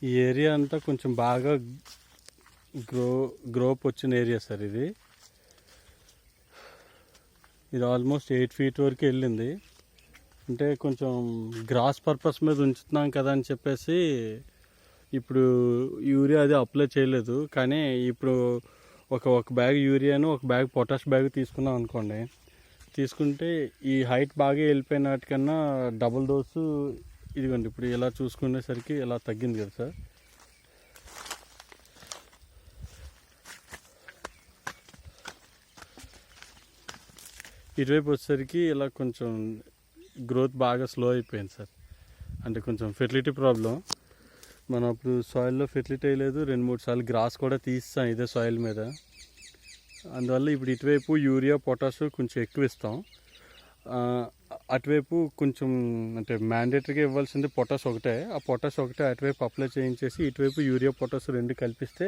ఈ ఏరియా అంతా కొంచెం బాగా గ్రోప్ వచ్చిన ఏరియా సార్ ఇది ఆల్మోస్ట్ 8 feet వరకు వెళ్ళింది. అంటే కొంచెం గ్రాస్ పర్పస్ మీద ఉంచుతున్నాం కదా అని చెప్పేసి ఇప్పుడు యూరియా అది అప్లై చేయలేదు. కానీ ఇప్పుడు ఒక బ్యాగ్ యూరియాను ఒక బ్యాగ్ పొటాష్ బ్యాగ్ తీసుకున్నాం అనుకోండి. తీసుకుంటే ఈ హైట్ బాగా వెళ్ళిపోయినట్టుకన్నా డబుల్ డోసు ఇదిగోండి ఇప్పుడు ఇలా చూసుకునేసరికి ఇలా తగ్గింది కదా సార్. ఇటువైపు వచ్చేసరికి ఇలా కొంచెం గ్రోత్ బాగా స్లో అయిపోయింది సార్. అంటే కొంచెం ఫెర్టిలిటీ ప్రాబ్లం. మనం అప్పుడు సాయిల్లో ఫెర్టిలిటీ అయ్యలేదు, 2-3 సార్లు గ్రాస్ కూడా తీస్తాం ఇదే సాయిల్ మీద. అందువల్ల ఇప్పుడు ఇటువైపు యూరియా పొటాష్ కొంచెం ఎక్కువ ఇస్తాం. అటువైపు కొంచెం అంటే మ్యాండేటరీగా ఇవ్వాల్సింది పొటాష్ ఒకటే. ఆ పొటాష్ ఒకటే అటువైపు అప్లై చేయించేసి ఇటువైపు యూరియా పొటాష్ 2 కల్పిస్తే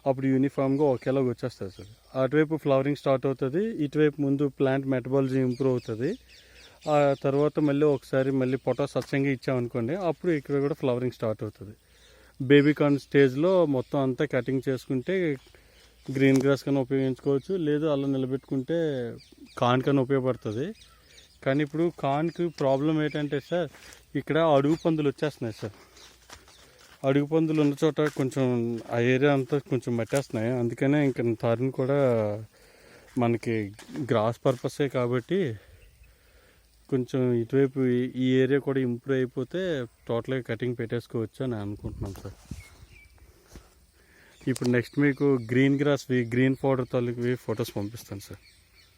అప్పుడు యూనిఫామ్గా ఒకేలాగా వచ్చేస్తుంది సార్. అటువైపు ఫ్లవరింగ్ స్టార్ట్ అవుతుంది, ఇటువైపు ముందు ప్లాంట్ మెటబాలజీ ఇంప్రూవ్ అవుతుంది. ఆ తర్వాత మళ్ళీ ఒకసారి మళ్ళీ పొటాష్ స్వచ్ఛంగా ఇచ్చామనుకోండి, అప్పుడు ఇక్కడ కూడా ఫ్లవరింగ్ స్టార్ట్ అవుతుంది. బేబీ కార్న్ స్టేజ్లో మొత్తం అంతా కటింగ్ చేసుకుంటే గ్రీన్ గ్రాస్ కన్నా ఉపయోగించుకోవచ్చు, లేదు అలా నిలబెట్టుకుంటే కార్న్ కన్నా ఉపయోగపడుతుంది. కానీ ఇప్పుడు కార్న్కి ప్రాబ్లం ఏంటంటే సార్, ఇక్కడ అడుగు పందులు వచ్చేస్తున్నాయి సార్. అడుగు పందులు ఉన్న చోట కొంచెం ఆ ఏరియా అంతా కొంచెం మట్టేస్తున్నాయి. అందుకనే ఇంకా తారిని కూడా మనకి గ్రాస్ పర్పసే కాబట్టి కొంచెం ఇటువైపు ఈ ఏరియా కూడా ఇంప్రూవ్ అయిపోతే టోటల్గా కటింగ్ పెట్టేసుకోవచ్చు అని అనుకుంటున్నాం సార్. ఇప్పుడు నెక్స్ట్ మీకు గ్రీన్ గ్రాస్వి గ్రీన్ పౌడర్ తాలూకువి ఫొటోస్ పంపిస్తాను సార్.